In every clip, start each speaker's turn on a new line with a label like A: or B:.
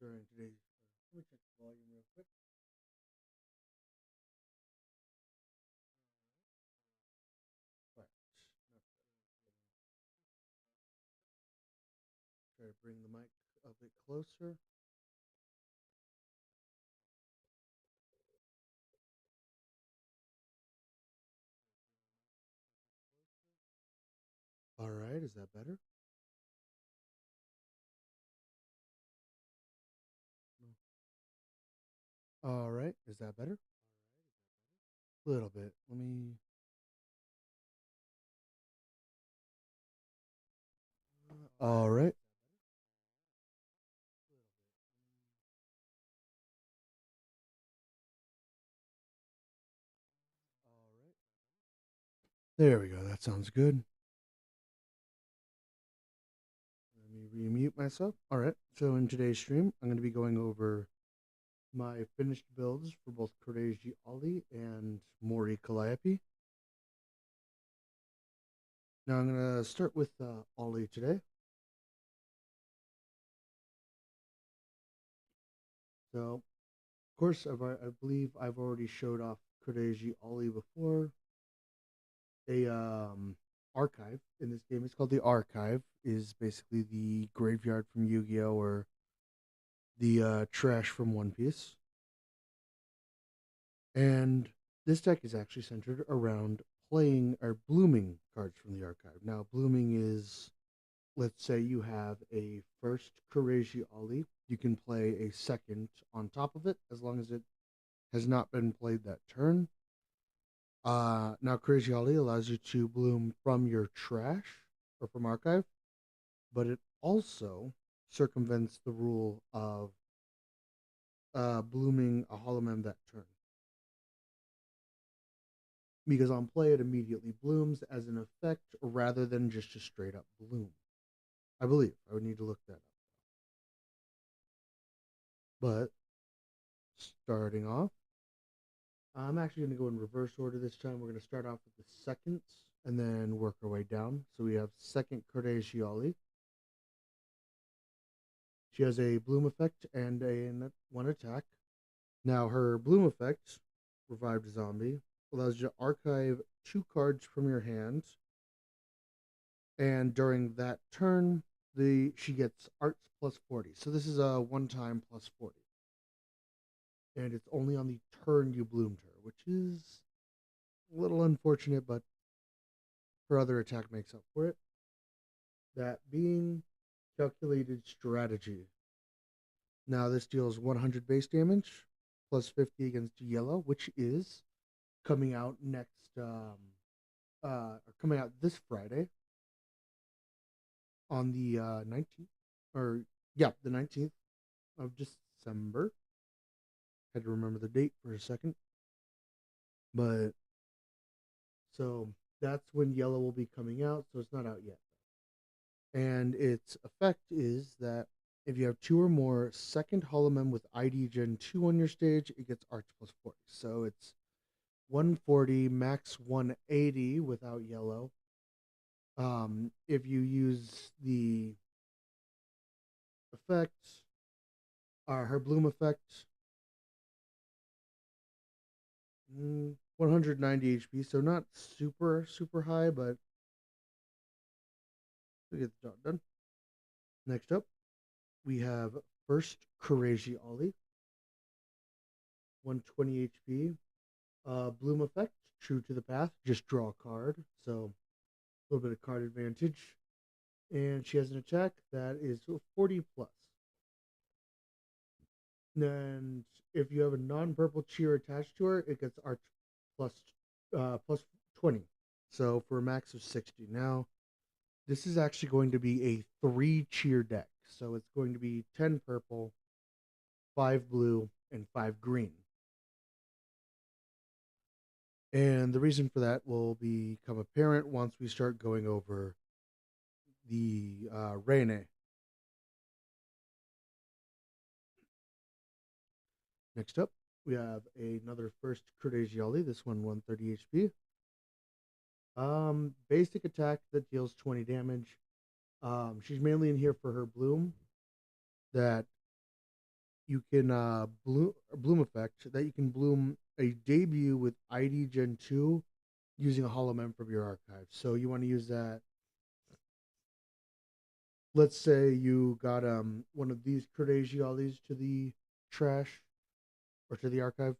A: during today's. Let me check the volume real quick. Right. Try to bring the mic a bit closer. All right, is that better? No. All right, is that better? A little bit. Let me. All right. There we go. That sounds good. Let me remute myself. All right. So in today's stream, I'm going to be going over my finished builds for both Koreji Ollie and Mori Calliope. Now I'm going to start with Ollie today. So, of course, I believe I've already showed off Koreji Ollie before. A archive in this game. It's called the Archive. Is basically the graveyard from Yu-Gi-Oh or the trash from One Piece. And this deck is actually centered around playing or blooming cards from the archive. Now, blooming is, let's say you have a first Kureji Ollie, you can play a second on top of it as long as it has not been played that turn. Now, Kureji Ollie allows you to bloom from your trash or from archive, but it also circumvents the rule of blooming a hollow mem that turn. Because on play, it immediately blooms as an effect rather than just a straight up bloom. I believe. I would need to look that up. But starting off, I'm actually going to go in reverse order this time. We're going to start off with the seconds and then work our way down. So we have second Corday Shiali. She has a bloom effect and one attack. Now her bloom effect, Revived Zombie, allows you to archive 2 cards from your hand, and during that turn, she gets arts plus 40. So this is a one-time plus 40, and it's only on the turn you bloomed her, which is a little unfortunate, but her other attack makes up for it. That being calculated strategy. Now this deals 100 base damage plus 50 against yellow, which is coming out coming out this Friday on the 19th, or yeah, the 19th of December. Had to remember the date for a second, but so that's when yellow will be coming out. So it's not out yet, and its effect is that if you have 2 or more second Holomem with ID Gen 2 on your stage, it gets Arch plus 40. So it's 140, max 180 without yellow. If you use the effect, her bloom effect, 190 HP, so not super high, but we get the job done. Next up, we have first Kureji Ollie, 120 HP. Bloom effect, true to the path, just draw a card, so a little bit of card advantage. And she has an attack that is 40 plus. And if you have a non-purple cheer attached to her, it gets arch plus plus 20. So for a max of 60. Now, this is actually going to be a 3 cheer deck. So it's going to be 10 purple, 5 blue, and 5 green. And the reason for that will become apparent once we start going over the Reine. Next up, we have another first Cordegioli, this one 130 HP. Basic attack that deals 20 damage. She's mainly in here for her bloom that you can bloom effect that you can bloom a debut with ID Gen 2 using a hollow mem from your archive. So you want to use that. Let's say you got one of these Cordagiales to the trash or to the archive.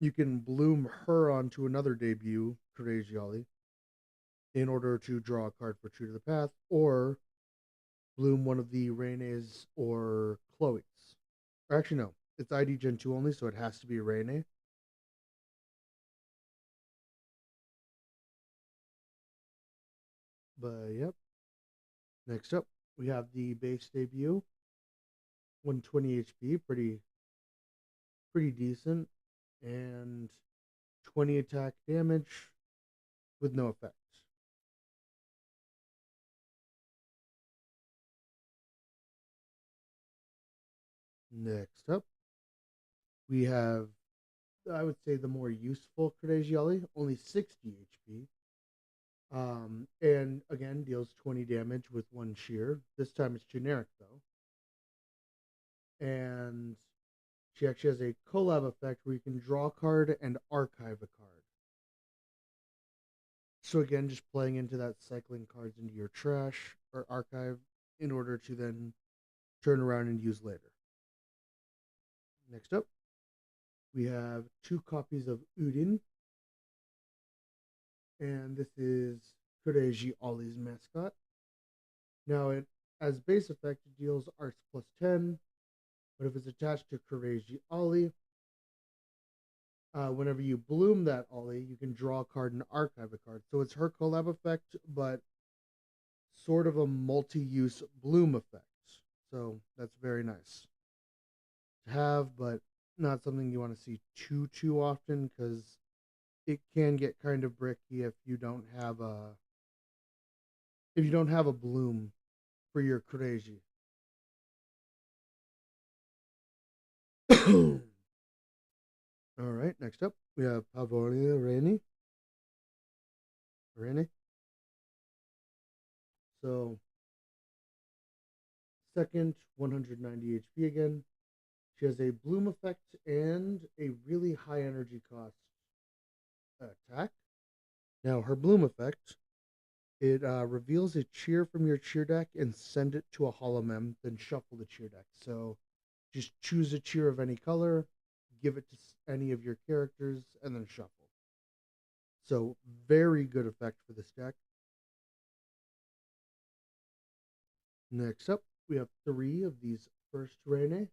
A: You can bloom her onto another debut Cordagiale in order to draw a card for True to the Path, or bloom one of the Reines or Chloe's. Or actually, no, it's ID Gen 2 only, so it has to be a Reine. But yep. Next up, we have the base debut, 120 HP, pretty decent, and 20 attack damage with no effects. Next up, we have, I would say, the more useful Cordagiale, only 60 HP. And again, deals 20 damage with one shear. This time it's generic though. And she actually has a collab effect where you can draw a card and archive a card. So again, just playing into that, cycling cards into your trash or archive in order to then turn around and use later. Next up, we have two copies of Udin, and this is Kureji Ollie's mascot. Now, it as base effect, it deals Arts plus 10, but if it's attached to Kureji Ollie, whenever you bloom that Ollie, you can draw a card and archive a card. So it's her collab effect, but sort of a multi-use bloom effect. So that's very nice to have, but not something you want to see too often because it can get kind of bricky if you don't have a bloom for your crazy. All right, next up we have Pavonia Reine. So second, 190 HP again. She has a bloom effect and a really high energy cost attack. Now her bloom effect, it reveals a cheer from your cheer deck and send it to a hollow mem, then shuffle the cheer deck. So just choose a cheer of any color, give it to any of your characters, and then shuffle. So very good effect for this deck. Next up, we have three of these first Reine,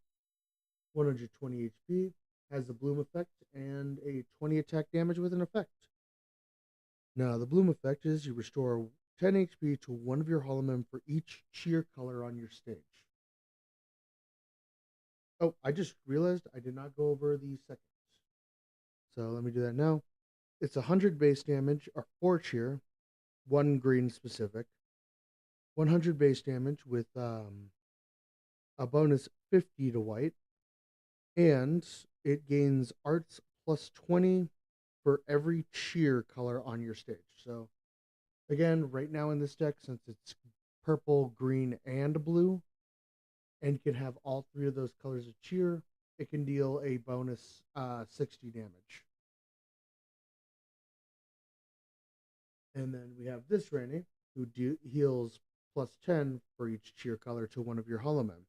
A: 120 HP, has a bloom effect and a 20 attack damage with an effect. Now, the bloom effect is you restore 10 HP to one of your hollow mem for each cheer color on your stage. Oh, I just realized I did not go over the seconds. So let me do that now. It's 100 base damage, or 4 cheer, 1 green specific, 100 base damage with a bonus 50 to white, and it gains arts plus 20 for every cheer color on your stage. So again, right now in this deck, since it's purple, green, and blue, and can have all three of those colors of cheer, it can deal a bonus 60 damage. And then we have this Reine, who heals plus 10 for each cheer color to one of your hollow mem.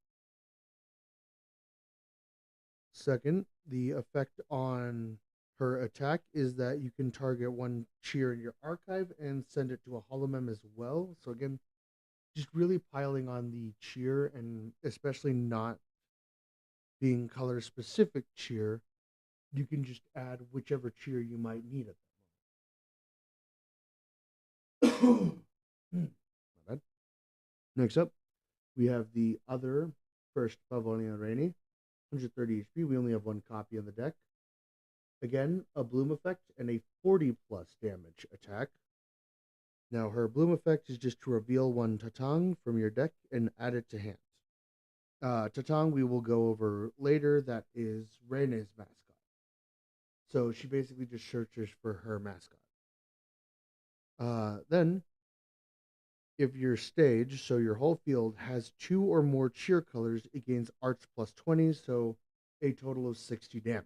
A: Second, the effect on her attack is that you can target one cheer in your archive and send it to a hollow mem as well. So again, just really piling on the cheer, and especially not being color specific cheer, you can just add whichever cheer you might need at that moment. My bad. Next up, we have the other first Pavonia Reine, 130 HP. We only have one copy in the deck. Again, a bloom effect and a 40 plus damage attack. Now, her bloom effect is just to reveal one Tatang from your deck and add it to hand. Tatang, we will go over later. That is Reine's mascot. So she basically just searches for her mascot. Then If your stage, so your whole field, has two or more cheer colors, it gains arts plus 20, so a total of 60 damage.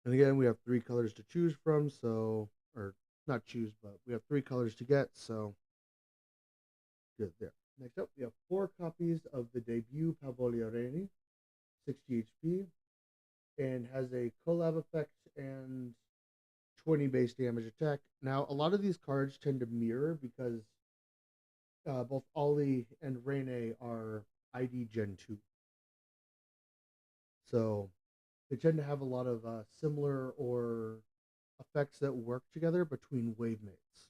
A: And again, we have three colors to choose from, so, or not choose, but we have three colors to get, so good there. Next up, we have four copies of the debut Pavolia Reine, 60 HP, and has a collab effect and 20 base damage attack. Now, a lot of these cards tend to mirror because both Ollie and Reine are ID Gen 2. So they tend to have a lot of similar or effects that work together between wave mates,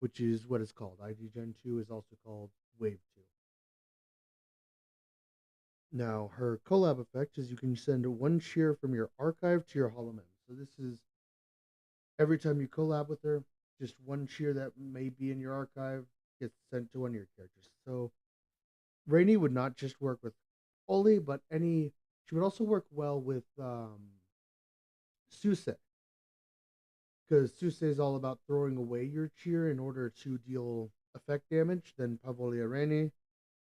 A: which is what it's called. ID Gen 2 is also called Wave 2. Now, her collab effect is you can send one cheer from your archive to your Hollow Men. So this is every time you collab with her, just one cheer that may be in your archive gets sent to one of your characters. So Rainy would not just work with Oli, but any. She would also work well with Suse, because Suse is all about throwing away your cheer in order to deal effect damage. Then Pavolia Rainy,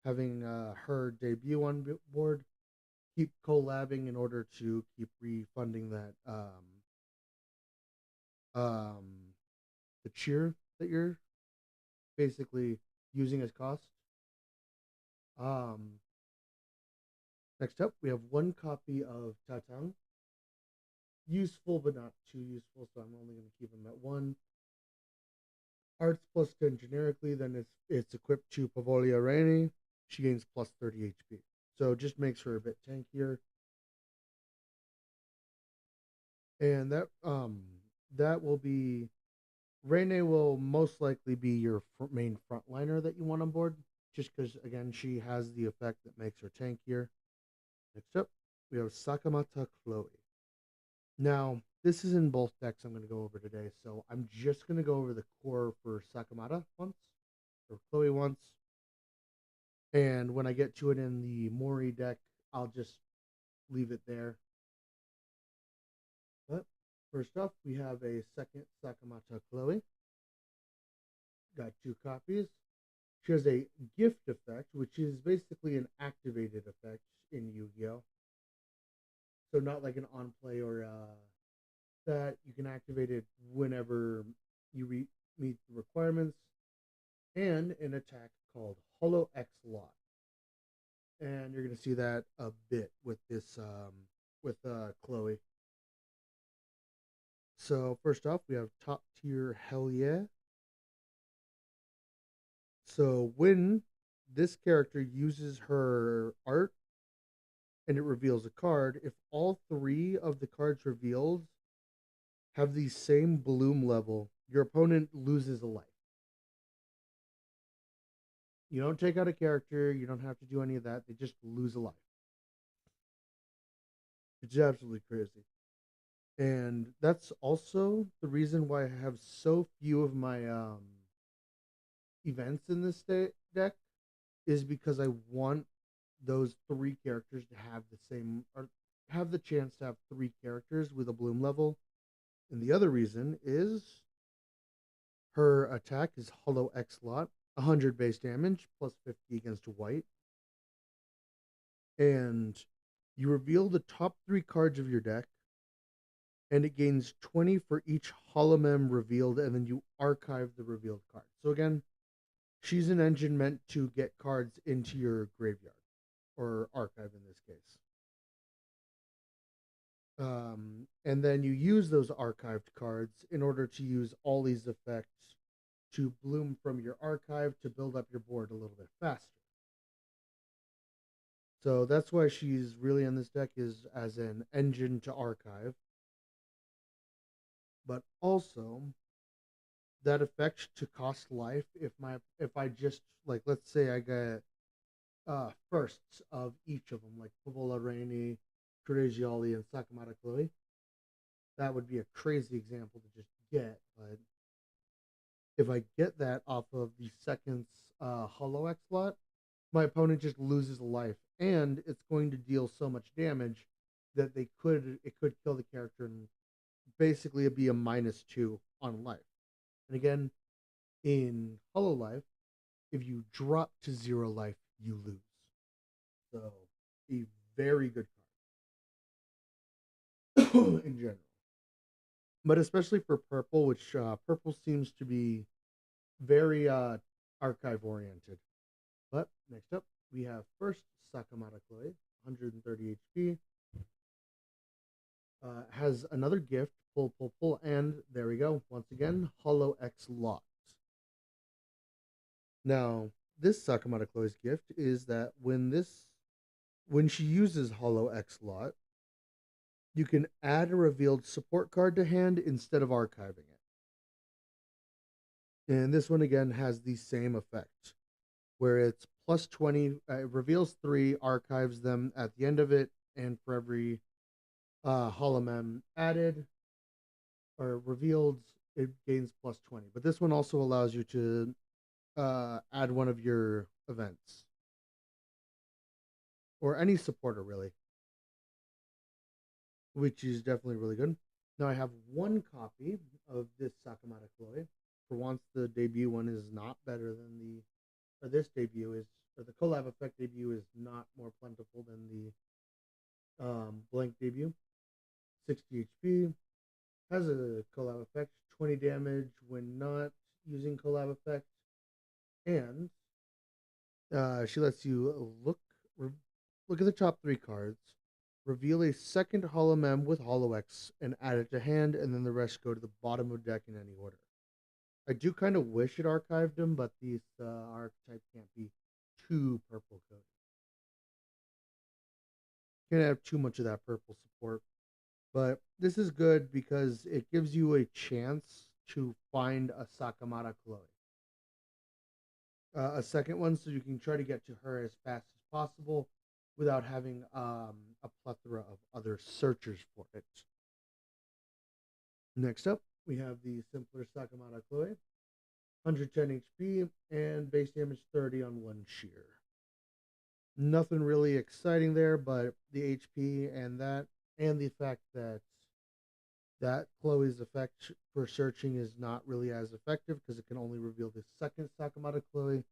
A: having her debut on board, keep collabing in order to keep refunding that um, the cheer that you're basically using as cost. Um, Next up, we have one copy of Tatang. Useful, but not too useful, so I'm only going to keep them at one. Arts plus 10 generically, then it's equipped to Pavolia Rainy. She gains plus 30 HP. So just makes her a bit tankier. And that will be Reine will most likely be your main frontliner that you want on board, just because again she has the effect that makes her tankier. Next up, we have Sakamata Chloe. Now, this is in both decks I'm going to go over today, so I'm just going to go over the core for Sakamata once, or Chloe once, and when I get to it in the Mori deck, I'll just leave it there. But first off, we have a second Sakamata Chloe. Got two copies. She has a gift effect, which is basically an activated effect in Yu-Gi-Oh! So not like an on play or that you can activate it whenever you meet the requirements, and an attack called Hollow X Lot. And you're going to see that a bit with this with Chloe. So first off, we have top tier Hell Yeah. So when this character uses her art and it reveals a card, if all three of the cards revealed have the same bloom level, your opponent loses a life. You don't take out a character, you don't have to do any of that. They just lose a life. It's absolutely crazy. And that's also the reason why I have so few of my events in this deck, is because I want those three characters to have the same, or have the chance to have three characters with a bloom level. And the other reason is her attack is Hollow X Lot, 100 base damage plus 50 against white. And you reveal the top three cards of your deck, and it gains 20 for each holomem revealed, and then you archive the revealed card. So again, she's an engine meant to get cards into your graveyard, or archive in this case. And then you use those archived cards in order to use all these effects to bloom from your archive to build up your board a little bit faster. So that's why she's really in this deck, is as an engine to archive. But also that effect to cost life, if I just, like, let's say I get firsts of each of them, like Favola Rainy, Crazy Ollie, and Sakamata Chloe. That would be a crazy example to just get, but if I get that off of the second Hollow X slot, my opponent just loses a life, and it's going to deal so much damage that it could kill the character in basically it'd be a -2 on life. And again, in Hollow Life, if you drop to 0 life, you lose. So a very good card in general. But especially for purple, which purple seems to be very archive oriented. But next up, we have first Sakamata Chloe, 130 HP. Has another gift, pull, pull, pull, and there we go. Once again, Hollow X locked. Now, this Sakamata Chloe's gift is that when she uses Hollow X lot, you can add a revealed support card to hand instead of archiving it. And this one again has the same effect, where it's plus 20, reveals 3, archives them at the end of it, and for every holomem added or revealed, it gains plus 20. But this one also allows you to add one of your events or any supporter, really, which is definitely really good. Now I have one copy of this Sakamata Chloe. For once, the debut one is not better than this debut is, or the collab effect debut is not more plentiful than the blank debut. 60 HP, has a collab effect, 20 damage when not using collab effect, and she lets you look at the top 3 cards, reveal a second Holomem with Hollow X, and add it to hand, and then the rest go to the bottom of deck in any order. I do kind of wish it archived them, but these archetype can't be too purple coded. Can't have too much of that purple support. But this is good because it gives you a chance to find a Sakamata Chloe. A second one, so you can try to get to her as fast as possible without having a plethora of other searchers for it. Next up, we have the simpler Sakamata Chloe, 110 HP and base damage 30 on 1 shear. Nothing really exciting there, but the HP and the fact that Chloe's effect for searching is not really as effective because it can only reveal the second Sakamata Chloe,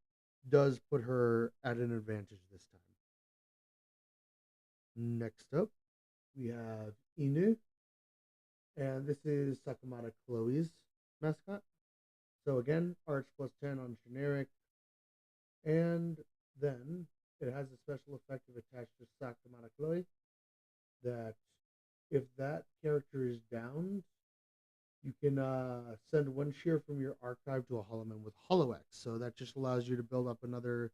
A: does put her at an advantage this time. Next up, we have Inu, and this is Sakamata Chloe's mascot. So again, Arch plus 10 on generic, and then it has a special effect of attached to Sakamata Chloe that if that character is downed, you can send 1 shear from your archive to a Holloman with Hollow X. So that just allows you to build up another.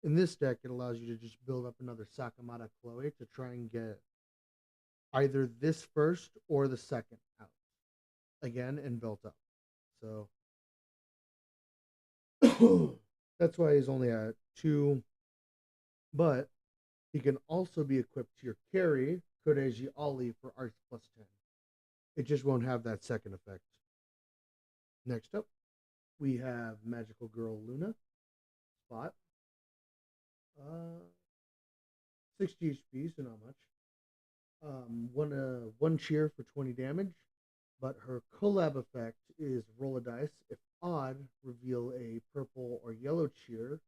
A: In this deck, it allows you to just build up another Sakamata Chloe to try and get either this first or the second out again and built up. So that's why he's only at 2. But he can also be equipped to your carry, Kodeji Ollie, for Arch plus 10. It just won't have that second effect. Next up, we have Magical Girl Luna, Spot. 60 HP, so not much. One cheer for 20 damage, but her collab effect is roll a dice. If odd, reveal a purple or yellow cheer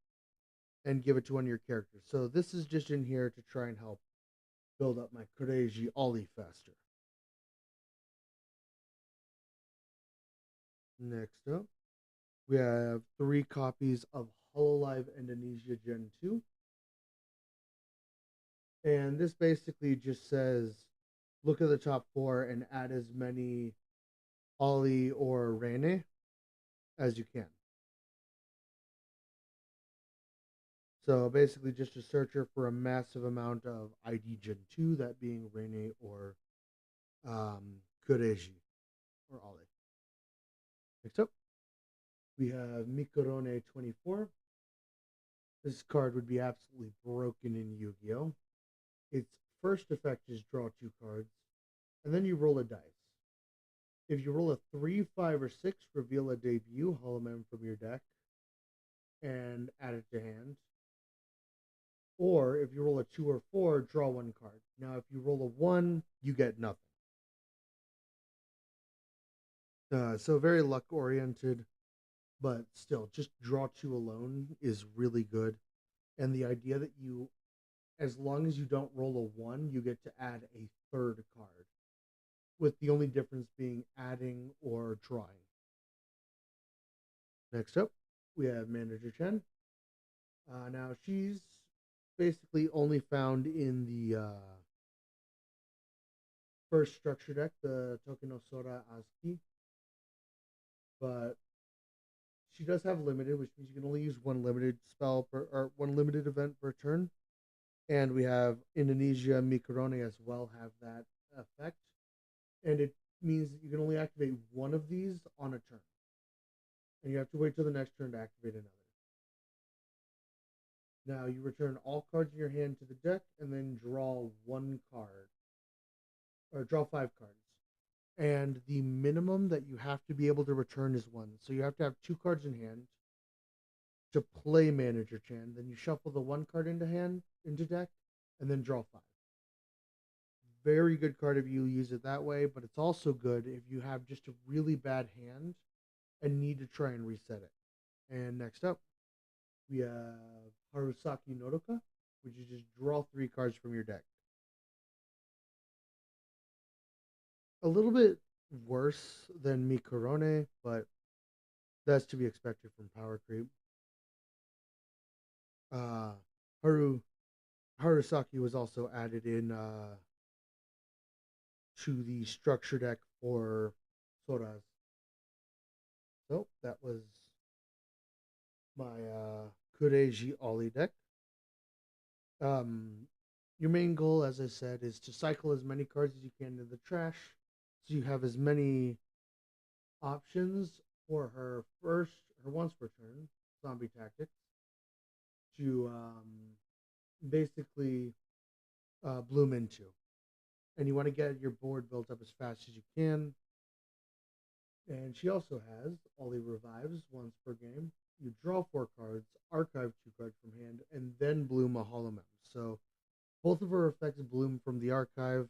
A: and give it to one of your characters. So this is just in here to try and help build up my Koreji Ollie faster. Next up, we have 3 copies of Hololive Indonesia Gen 2. And this basically just says, look at the top 4 and add as many Ollie or Reine as you can. So basically just a searcher for a massive amount of ID Gen 2, that being Reine or Kureji or Ollie. Next up, we have Mikorone 24. This card would be absolutely broken in Yu-Gi-Oh! Its first effect is draw 2 cards, and then you roll a dice. If you roll a 3, 5, or 6, reveal a debut Holomem from your deck and add it to hand. Or if you roll a 2 or 4, draw 1 card. Now, if you roll a 1, you get nothing. So very luck oriented, but still, just draw two alone is really good. And the idea that you, as long as you don't roll a one, you get to add a third card, with the only difference being adding or drawing. Next up, we have Manager Chen. Now she's basically only found in the first structure deck, the Tokinosora Azuki, but she does have limited, which means you can only use one limited spell per or one limited event per turn. And we have Indonesia Mikorone as well have that effect, and it means that you can only activate one of these on a turn, and you have to wait till the next turn to activate another. Now you return all cards in your hand to the deck, and then draw one card, or draw five cards. And the minimum that you have to be able to return is one. So you have to have two cards in hand to play Manager Chan. Then you shuffle the one card into deck, and then draw five. Very good card if you use it that way, but it's also good if you have just a really bad hand and need to try and reset it. And next up, we have Harusaki Nodoka, which is just draw three cards from your deck. A little bit worse than Mikorone, but that's to be expected from power creep. Uh, Haru Harusaki was also added in to the structure deck for Soras. So that was my Kureji Ollie deck. Um, your main goal, as I said, is to cycle as many cards as you can into the trash, so you have as many options for her once per turn zombie tactics to basically bloom into. And you want to get your board built up as fast as you can. And she also has Ollie revives once per game. You draw four cards, archive two cards from hand, and then bloom a hollow mem. So both of her effects bloom from the archive.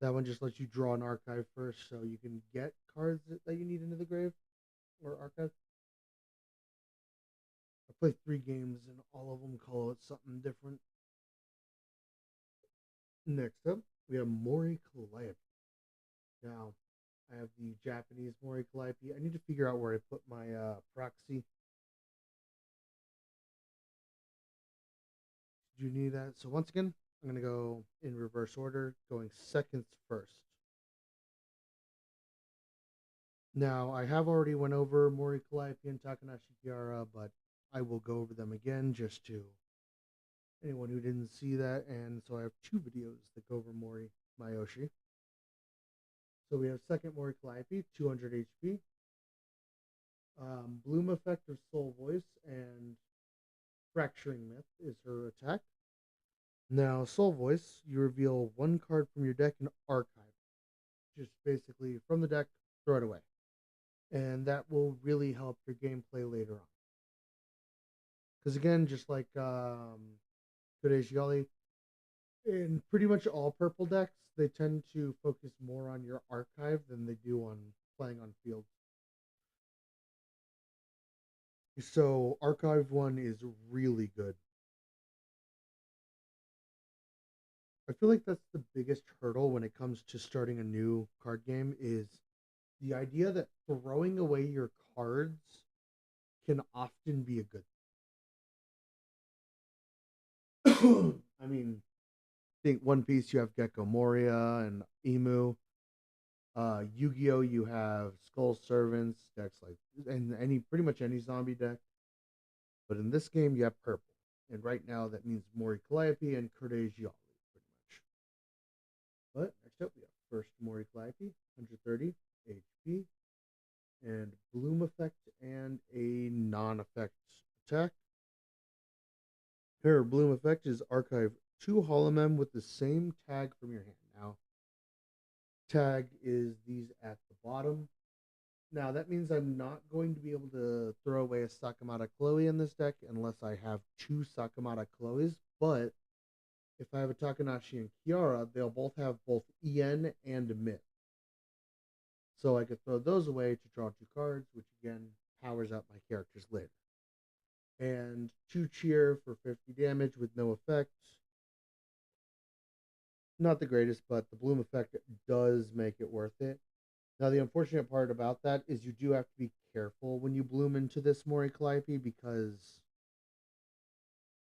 A: That one just lets you draw an archive first, so you can get cards that you need into the grave or archive. I played three games, and all of them call it something different. Next up, we have Mori Calliope. Now, I have the Japanese Mori Calliope. I need to figure out where I put my proxy. Do you need that? So once again, I'm going to go in reverse order, going seconds first. Now, I have already went over Mori Calliope and Takanashi Kiara, but I will go over them again just to anyone who didn't see that. And so I have two videos that go over Mori Mayoshi. So we have second Mori Calliope, 200 HP. Bloom Effect of Soul Voice and Fracturing Myth is her attack. Now, Soul Voice, you reveal one card from your deck and archive. Just basically from the deck, throw it away. And that will really help your gameplay later on. Because again, just like Kureji, in pretty much all purple decks, they tend to focus more on your archive than they do on playing on field. So archive one is really good. I feel like that's the biggest hurdle when it comes to starting a new card game is the idea that throwing away your cards can often be a good thing. I mean, I think One Piece you have Gecko Moria and Emu. Yu-Gi-Oh you have Skull Servants decks like and any pretty much any zombie deck. But in this game you have purple. And right now that means Mori Calliope and Kurdejiali pretty much. But next up we have first Mori Calliope, 130 HP, and Bloom Effect and a non-effect attack. Her Bloom Effect is archive two Holomem with the same tag from your hand. Now, tag is these at the bottom. Now, that means I'm not going to be able to throw away a Sakamata Chloe in this deck unless I have two Sakamata Chloes, but if I have a Takanashi and Kiara, they'll both have both EN and Myth. So I could throw those away to draw 2 cards, which again powers up my characters later. And 2 cheer for 50 damage with no effect. Not the greatest, but the bloom effect does make it worth it. Now, the unfortunate part about that is you do have to be careful when you bloom into this Mori Calliope because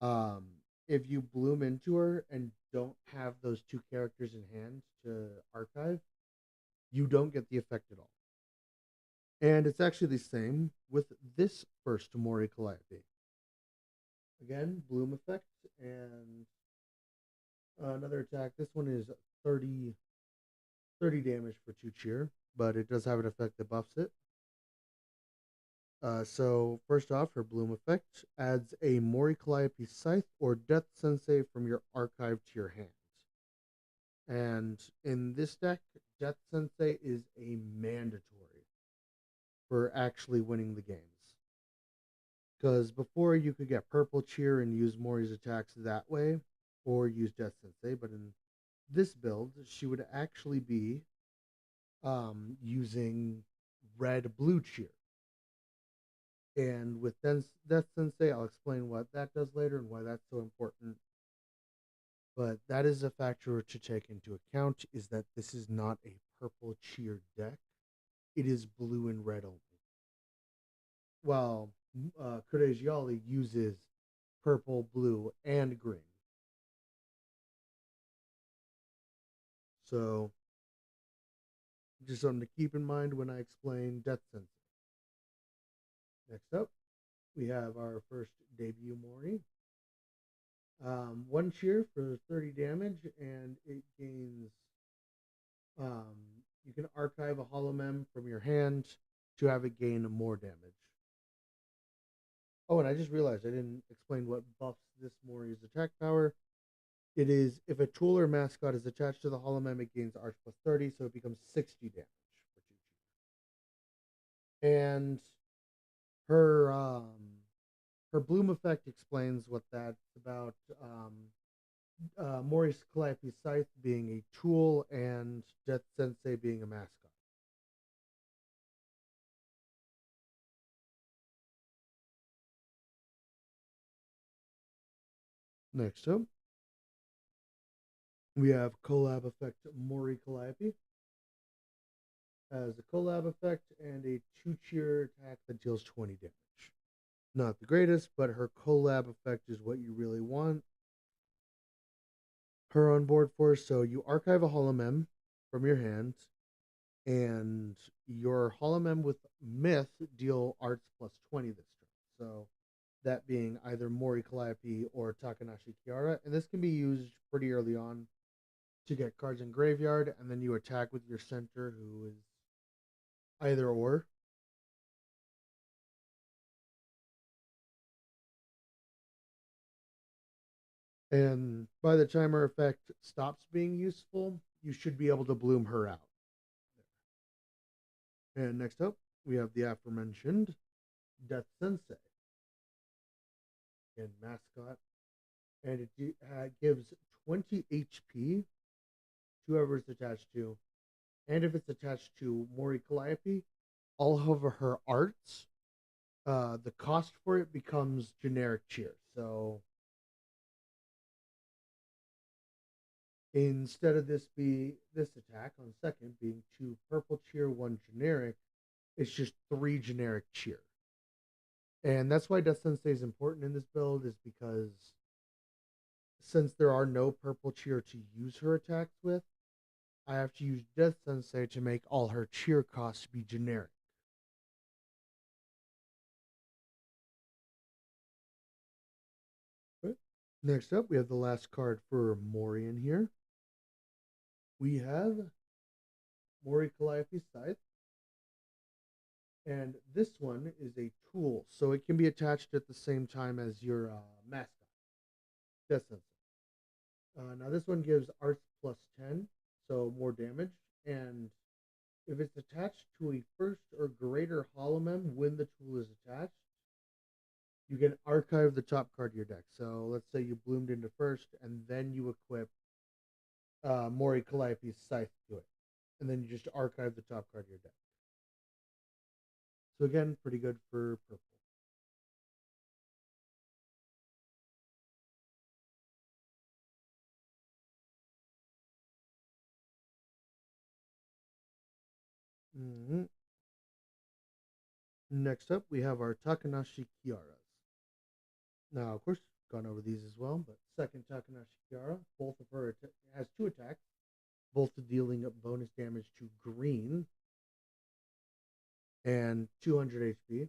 A: um, if you bloom into her and don't have those 2 characters in hand to archive, you don't get the effect at all. And it's actually the same with this first Mori Calliope. Again, bloom effect and another attack. This one is 30 damage for 2 cheer, but it does have an effect that buffs it. So first off, her bloom effect adds a Mori Calliope Scythe or Death Sensei from your archive to your hand. And in this deck, Death Sensei is a mandatory for actually winning the games. Because before you could get Purple Cheer and use Mori's attacks that way, or use Death Sensei, but in this build, she would actually be using Red Blue Cheer. And with Death Sensei, I'll explain what that does later and why that's so important. But that is a factor to take into account, is that this is not a purple cheer deck. It is blue and red only. While Ollie uses purple, blue, and green. So just something to keep in mind when I explain Death Sensei. Next up, we have our first debut Mori. 1 cheer for 30 damage, and it gains. Um, you can archive a hollow mem from your hand to have it gain more damage. Oh, and I just realized I didn't explain what buffs this Mori's attack power. It is if a tool or mascot is attached to the hollow mem, it gains arch plus 30, so it becomes 60 damage for 2 cheer. And her her bloom effect explains what that's about. Mori's Calliope Scythe being a tool and Death Sensei being a mascot. Next up, we have collab effect Mori Calliope. Has a collab effect and a 2 cheer attack that deals 20 damage. Not the greatest, but her collab effect is what you really want her on board for. So you archive a hollow mem from your hand, and your hollow mem with myth deal arts plus 20 this turn. So that being either Mori Calliope or Takanashi Kiara, and this can be used pretty early on to get cards in graveyard, and then you attack with your center, who is either or. And by the time her effect stops being useful, you should be able to bloom her out. And next up, we have the aforementioned Death Sensei and mascot, and it gives 20 HP to whoever it's attached to, and if it's attached to Mori Calliope, all of her arts, the cost for it becomes generic cheer. So instead of this attack on second being 2 purple cheer, 1 generic, it's just 3 generic cheer. And that's why Death Sensei is important in this build, is because since there are no purple cheer to use her attacks with, I have to use Death Sensei to make all her cheer costs be generic. Okay. Next up, we have the last card for Mori in here. We have Mori Calliope Scythe. And this one is a tool, so it can be attached at the same time as your mascot. Death Sensei. Now this one gives arts plus 10, so more damage. And if it's attached to a first or greater hollow mem when the tool is attached, you can archive the top card of your deck. So let's say you bloomed into first, and then you equip Mori Calliope's Scythe to it. and then you just archive the top card of your deck. So again, pretty good for purple. Mm-hmm. Next up, we have our Takanashi Kiaras. Now, of course, gone over these as well, but second Takanashi Kiara, both of her has 2 attacks, both dealing bonus damage to green and 200 HP.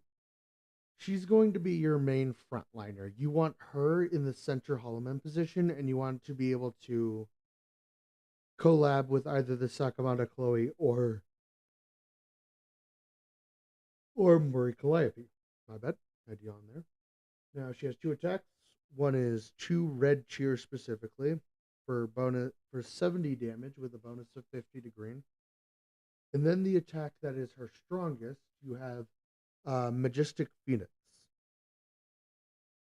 A: She's going to be your main frontliner. You want her in the center Holoman position, and you want to be able to collab with either the Sakamata Chloe or Mori Calliope. My bad, had you on there. Now she has 2 attacks. One is 2 red cheer specifically for 70 damage with a bonus of 50 to green. And then the attack that is her strongest, you have Majestic Phoenix.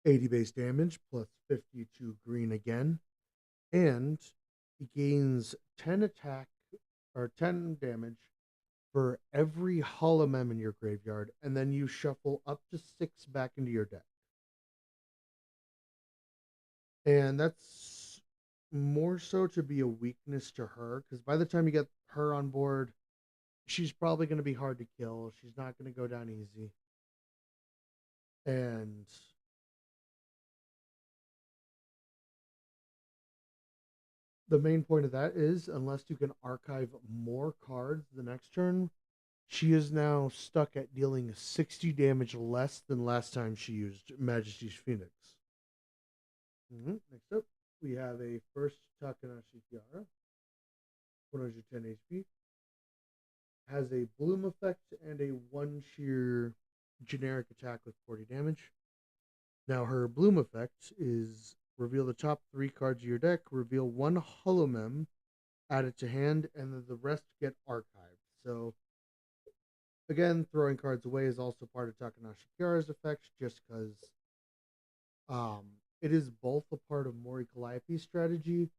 A: 80 base damage plus 52 green again. And it gains 10 attack or 10 damage for every hollow mem in your graveyard, and then you shuffle up to 6 back into your deck. And that's more so to be a weakness to her, because by the time you get her on board, she's probably going to be hard to kill. She's not going to go down easy. And the main point of that is, unless you can archive more cards the next turn, she is now stuck at dealing 60 damage less than last time she used Majesty's Phoenix. Next up, we have a first Takanashi Kiara, 110 HP. Has a bloom effect and a 1 sheer generic attack with 40 damage. Now, her bloom effect is reveal the top 3 cards of your deck, reveal 1 hollow mem, add it to hand, and then the rest get archived. So, again, throwing cards away is also part of Takanashi Kiara's effect, just because it is both a part of Mori Calliope's strategy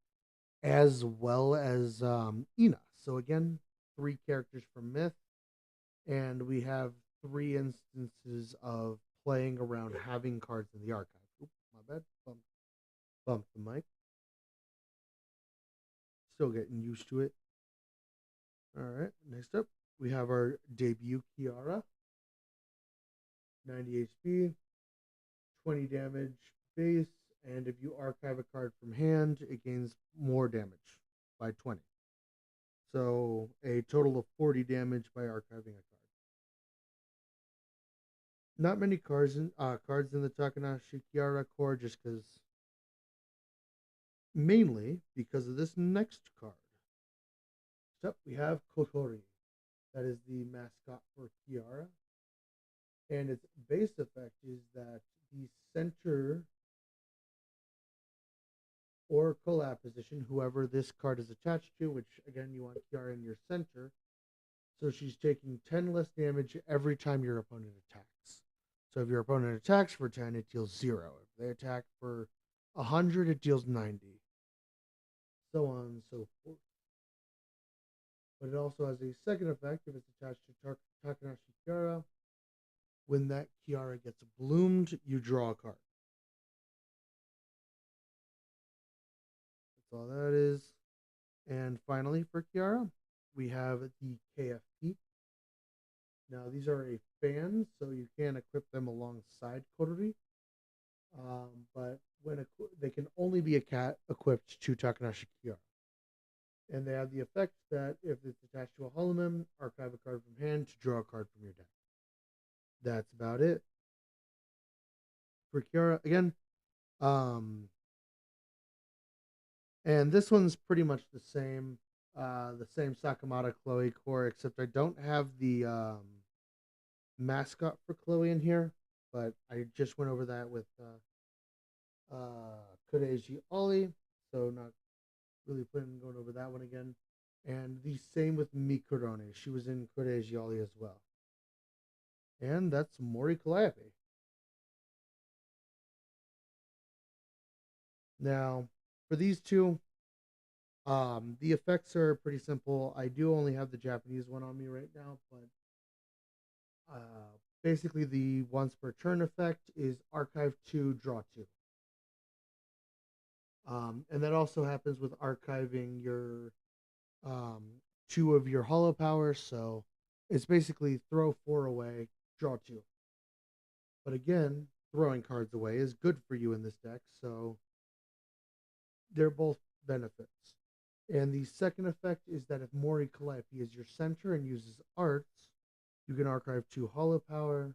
A: as well as Ina. So again, 3 characters from Myth, and we have 3 instances of playing around having cards in the archive. Oops, my bad. Bump the mic. Still getting used to it. All right, next up, we have our debut Kiara. 90 HP, 20 damage base, and if you archive a card from hand, it gains more damage by 20. So a total of 40 damage by archiving a card. Not many cards in the Takanashi Kiara core, just because mainly because of this next card. Next up, we have Kotori. That is the mascot for Kiara. And its base effect is that the center or collab position, whoever this card is attached to, which again, you want Kiara in your center. So she's taking 10 less damage every time your opponent attacks. So if your opponent attacks for 10, it deals 0. If they attack for 100, it deals 90. So on and so forth. But it also has a second effect if it's attached to Takanashi Kiara. When that Kiara gets bloomed, you draw a card. That's all that is. And finally, for Kiara, we have the KFP. Now, these are a fan, so you can equip them alongside Korori. But they can only be equipped to Takanashi Kiara. And they have the effect that if it's attached to a holomem, archive a card from hand to draw a card from your deck. That's about it. For Kiara, again, and this one's pretty much the same Sakamata Chloe core, except I don't have the mascot for Chloe in here, but I just went over that with Kodeji Ollie, so not really planning on going over that one again. And the same with Mikurone. She was in Kodeji Ollie as well. And that's Mori Calliope. Now, for these two, The effects are pretty simple. I do only have the Japanese one on me right now, but basically the once per turn effect is archive two, draw two. And that also happens with archiving your um, two of your hollow powers. So it's basically throw four away, draw two. But again, throwing cards away is good for you in this deck. So they're both benefits. And the second effect is that if Mori Calliope is your center and uses arts, you can archive two hollow power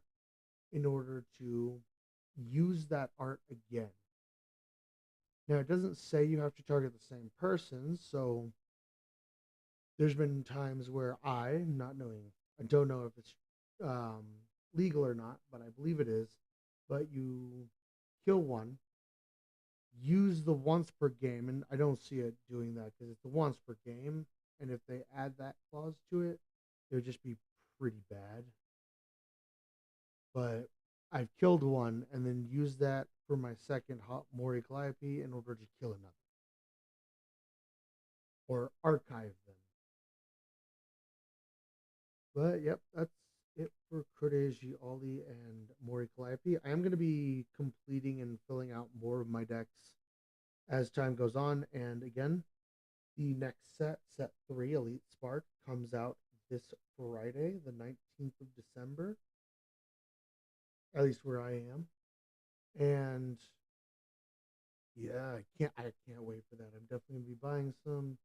A: in order to use that art again. Now, it doesn't say you have to target the same person, so there's been times where not knowing, I don't know if it's um, legal or not, but I believe it is. But you kill one, use the once per game, and I don't see it doing that because it's the once per game. And if they add that clause to it, it would just be pretty bad. But I've killed one and then used that for my second Mori Calliope in order to kill another or archive them. But yep, that's it for Kodeji, Ollie, and Mori Calliope. I am going to be completing and filling out more of my decks as time goes on. And again, the next set 3, Elite Spark, comes out this Friday, the 19th of December, at least where I am. And yeah, I can't wait for that. I'm definitely gonna be buying some.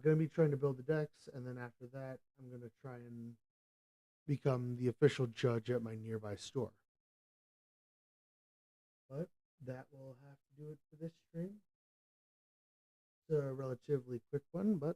A: Gonna be trying to build the decks, and then after that, I'm gonna try and become the official judge at my nearby store. But that will have to do it for this stream. It's a relatively quick one, but